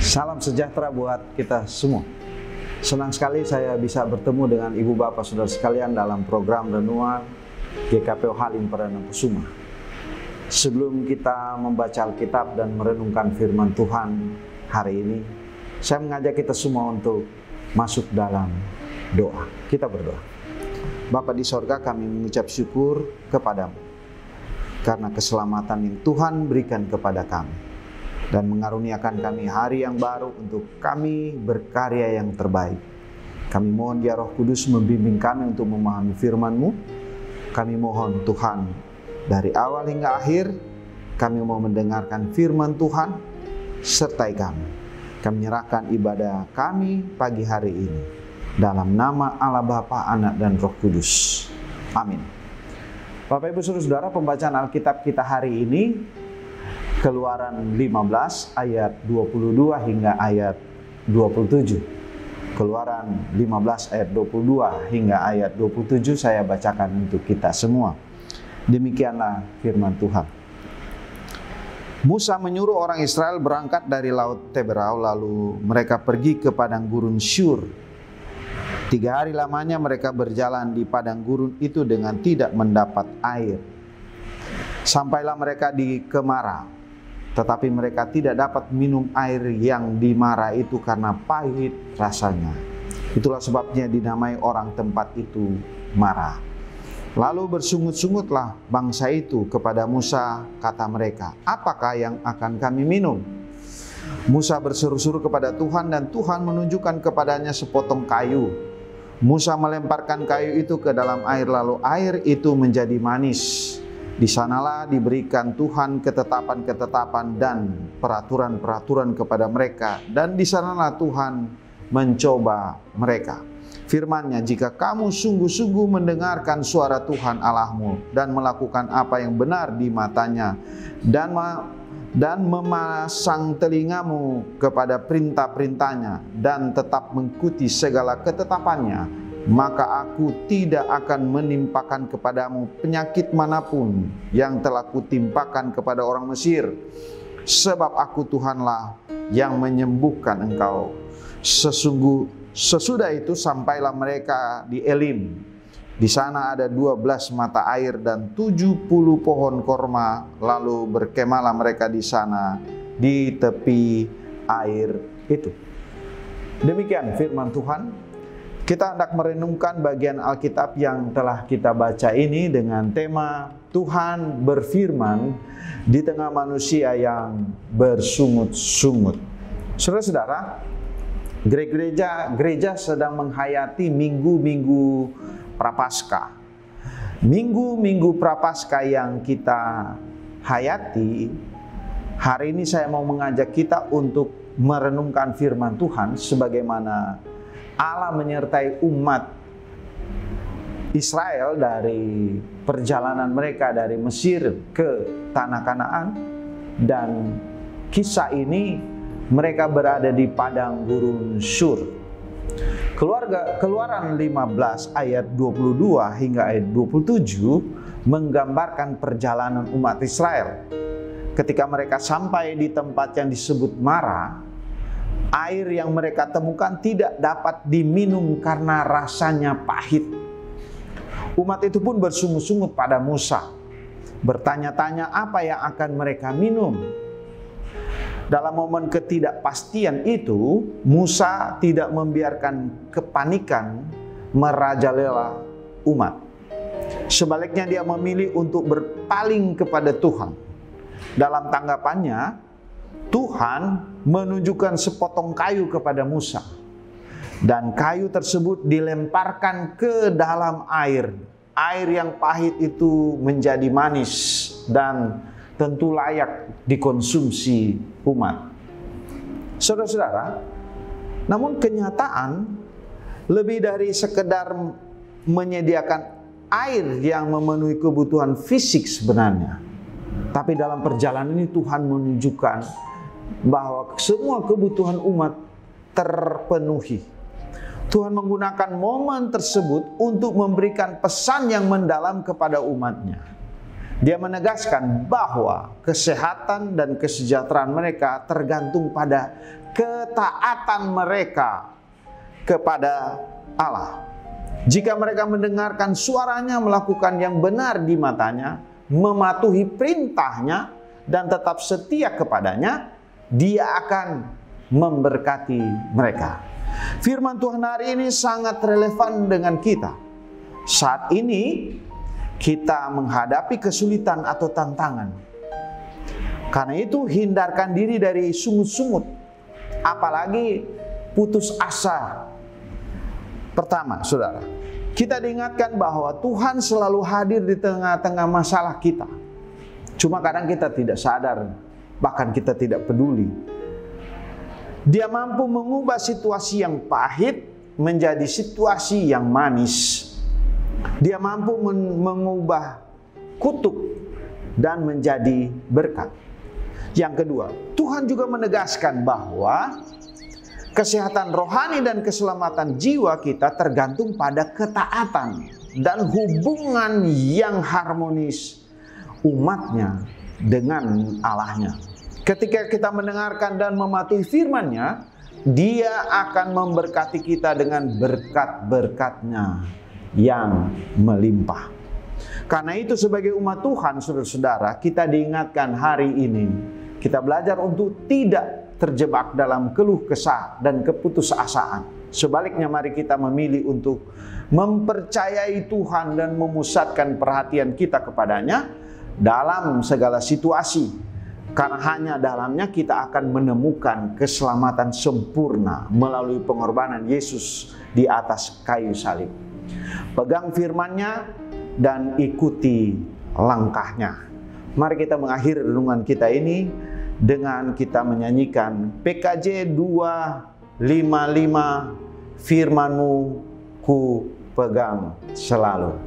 Salam sejahtera buat kita semua. Senang sekali saya bisa bertemu dengan Ibu Bapak Saudara sekalian dalam program renungan GKPO Halim Perdana Kusuma. Sebelum kita membaca Alkitab dan merenungkan firman Tuhan hari ini, saya mengajak kita semua untuk masuk dalam doa. Kita berdoa. Bapa di sorga, kami mengucap syukur kepadamu karena keselamatan yang Tuhan berikan kepada kami dan mengaruniakan kami hari yang baru untuk kami berkarya yang terbaik. Kami mohon ya Roh Kudus membimbing kami untuk memahami firman-Mu. Kami mohon Tuhan, dari awal hingga akhir kami mau mendengarkan firman Tuhan, sertai kami. Kami menyerahkan ibadah kami pagi hari ini dalam nama Allah Bapa, Anak dan Roh Kudus. Amin. Bapak Ibu Saudara, pembacaan Alkitab kita hari ini Keluaran 15 ayat 22 hingga ayat 27. Keluaran 15 ayat 22 hingga ayat 27 saya bacakan untuk kita semua. Demikianlah firman Tuhan. Musa menyuruh orang Israel berangkat dari Laut Teberau, lalu mereka pergi ke padang gurun Syur. 3 hari lamanya mereka berjalan di padang gurun itu dengan tidak mendapat air. Sampailah mereka di Kemara, tetapi mereka tidak dapat minum air yang di Mara itu karena pahit rasanya. Itulah sebabnya dinamai orang tempat itu Mara. Lalu bersungut-sungutlah bangsa itu kepada Musa, kata mereka, "Apakah yang akan kami minum?" Musa berseru-seru kepada Tuhan dan Tuhan menunjukkan kepadanya sepotong kayu. Musa melemparkan kayu itu ke dalam air, lalu air itu menjadi manis. Di sanalah diberikan Tuhan ketetapan-ketetapan dan peraturan-peraturan kepada mereka, dan di sanalah Tuhan mencoba mereka. Firman-Nya, "Jika kamu sungguh-sungguh mendengarkan suara Tuhan Allahmu dan melakukan apa yang benar di matanya dan memasang telingamu kepada perintah-perintahnya dan tetap mengikuti segala ketetapannya, maka aku tidak akan menimpakan kepadamu penyakit manapun yang telah kutimpakan kepada orang Mesir. Sebab aku Tuhanlah yang menyembuhkan engkau." Sesudah itu sampailah mereka di Elim. Di sana ada 12 mata air dan 70 pohon korma. Lalu berkemahlah mereka di sana di tepi air itu. Demikian firman Tuhan. Kita hendak merenungkan bagian Alkitab yang telah kita baca ini dengan tema Tuhan berfirman di tengah manusia yang bersungut-sungut. Saudara-saudara, gereja sedang menghayati minggu-minggu Prapaskah. Minggu-minggu Prapaskah yang kita hayati, hari ini saya mau mengajak kita untuk merenungkan firman Tuhan sebagaimana Allah menyertai umat Israel dari perjalanan mereka dari Mesir ke tanah Kanaan, dan kisah ini mereka berada di padang gurun Syur. Keluaran 15 ayat 22 hingga ayat 27 menggambarkan perjalanan umat Israel. Ketika mereka sampai di tempat yang disebut Mara, air yang mereka temukan tidak dapat diminum karena rasanya pahit. Umat itu pun bersungut-sungut pada Musa, bertanya-tanya apa yang akan mereka minum. Dalam momen ketidakpastian itu, Musa tidak membiarkan kepanikan merajalela umat. Sebaliknya dia memilih untuk berpaling kepada Tuhan. Dalam tanggapannya, Tuhan menunjukkan sepotong kayu kepada Musa, dan kayu tersebut dilemparkan ke dalam air. Air yang pahit itu menjadi manis dan tentu layak dikonsumsi umat. Saudara-saudara, namun kenyataan lebih dari sekedar menyediakan air yang memenuhi kebutuhan fisik sebenarnya. Tapi dalam perjalanan ini Tuhan menunjukkan bahwa semua kebutuhan umat terpenuhi. Tuhan menggunakan momen tersebut untuk memberikan pesan yang mendalam kepada umatnya. Dia menegaskan bahwa kesehatan dan kesejahteraan mereka tergantung pada ketaatan mereka kepada Allah. Jika mereka mendengarkan suaranya, melakukan yang benar di matanya, mematuhi perintahnya, dan tetap setia kepadanya, Dia akan memberkati mereka. Firman Tuhan hari ini sangat relevan dengan kita. Saat ini kita menghadapi kesulitan atau tantangan. Karena itu hindarkan diri dari sungut-sungut, apalagi putus asa. Pertama, saudara, kita diingatkan bahwa Tuhan selalu hadir di tengah-tengah masalah kita. Cuma kadang kita tidak sadar, bahkan kita tidak peduli. Dia mampu mengubah situasi yang pahit menjadi situasi yang manis. Dia mampu mengubah kutuk dan menjadi berkat. Yang kedua, Tuhan juga menegaskan bahwa kesehatan rohani dan keselamatan jiwa kita tergantung pada ketaatan dan hubungan yang harmonis umatnya dengan Allahnya. Ketika kita mendengarkan dan mematuhi firman-Nya, Dia akan memberkati kita dengan berkat-berkat-Nya yang melimpah. Karena itu sebagai umat Tuhan, saudara-saudara, kita diingatkan hari ini, kita belajar untuk tidak terjebak dalam keluh kesah dan keputusasaan. Sebaliknya mari kita memilih untuk mempercayai Tuhan dan memusatkan perhatian kita kepadanya dalam segala situasi. Karena hanya dalamnya kita akan menemukan keselamatan sempurna melalui pengorbanan Yesus di atas kayu salib. Pegang firman-Nya dan ikuti langkahnya. Mari kita mengakhiri renungan kita ini dengan kita menyanyikan PKJ 255, firman-Mu ku pegang selalu.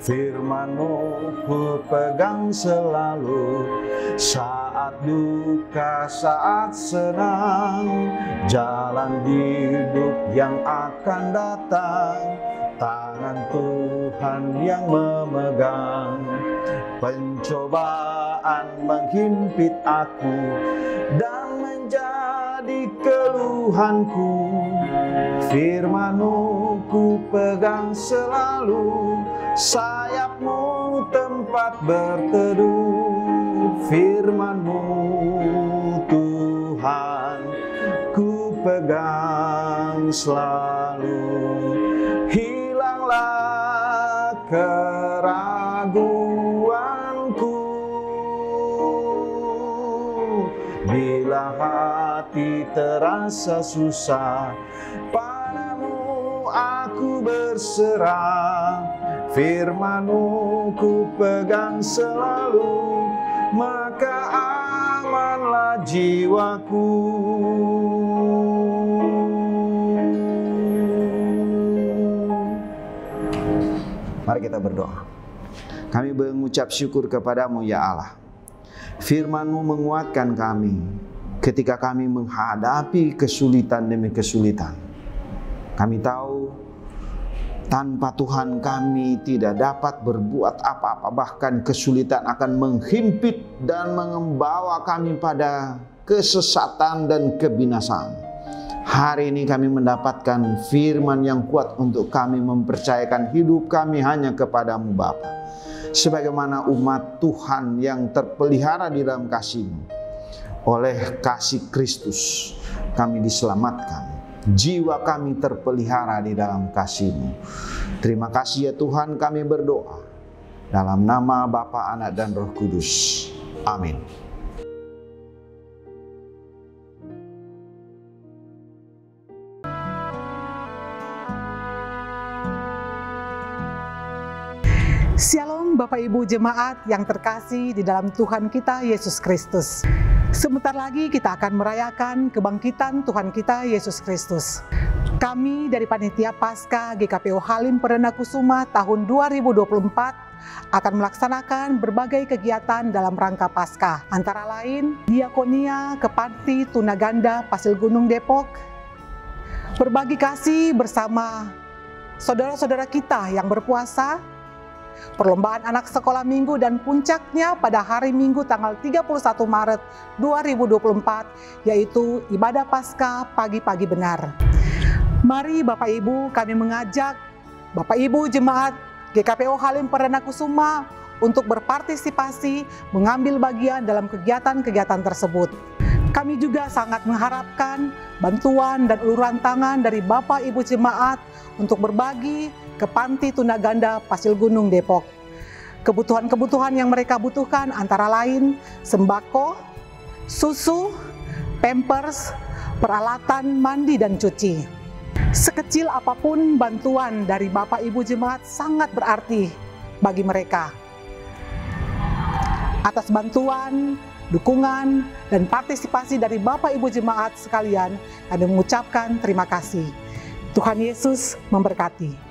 Firman-Mu ku pegang selalu, saat duka, saat senang, jalan hidup yang akan datang, tangan Tuhan yang memegang. Pencobaan menghimpit aku dan menjadi keluhanku, firman-Mu ku pegang selalu, sayap-Mu tempat berteduh, firman-Mu Tuhan ku pegang selalu. Hilanglah keraguanku bila hati terasa susah, padamu aku berserah. Firman-Mu ku pegang selalu, maka amanlah jiwaku. Mari kita berdoa. Kami mengucap syukur kepadamu ya Allah. Firman-Mu menguatkan kami ketika kami menghadapi kesulitan demi kesulitan. Kami tahu tanpa Tuhan kami tidak dapat berbuat apa-apa. Bahkan kesulitan akan menghimpit dan membawa kami pada kesesatan dan kebinasaan. Hari ini kami mendapatkan firman yang kuat untuk kami mempercayakan hidup kami hanya kepadamu Bapa. Sebagaimana umat Tuhan yang terpelihara di dalam kasih-Mu. Oleh kasih Kristus kami diselamatkan. Jiwa kami terpelihara di dalam kasih-Mu. Terima kasih ya Tuhan, kami berdoa dalam nama Bapa, Anak, dan Roh Kudus. Amin. Shalom Bapak Ibu Jemaat yang terkasih di dalam Tuhan kita Yesus Kristus. Sebentar lagi kita akan merayakan kebangkitan Tuhan kita Yesus Kristus. Kami dari Panitia Paskah GKPO Halim Perdana Kusuma tahun 2024 akan melaksanakan berbagai kegiatan dalam rangka Paskah, antara lain diakonia ke Panti Tunaganda Pasir Gunung Depok, berbagi kasih bersama saudara-saudara kita yang berpuasa, perlombaan anak sekolah minggu, dan puncaknya pada hari Minggu tanggal 31 Maret 2024 yaitu ibadah Paskah pagi-pagi benar. Mari Bapak Ibu, kami mengajak Bapak Ibu Jemaat GKPO Halim Perdana Kusuma untuk berpartisipasi mengambil bagian dalam kegiatan-kegiatan tersebut. Kami juga sangat mengharapkan bantuan dan uluran tangan dari Bapak Ibu Jemaat untuk berbagi ke Panti Tunaganda Pasir Gunung Depok. Kebutuhan-kebutuhan yang mereka butuhkan antara lain sembako, susu, pampers, peralatan mandi dan cuci. Sekecil apapun bantuan dari Bapak Ibu Jemaat sangat berarti bagi mereka. Atas bantuan, dukungan, dan partisipasi dari Bapak Ibu Jemaat sekalian, kami mengucapkan terima kasih. Tuhan Yesus memberkati.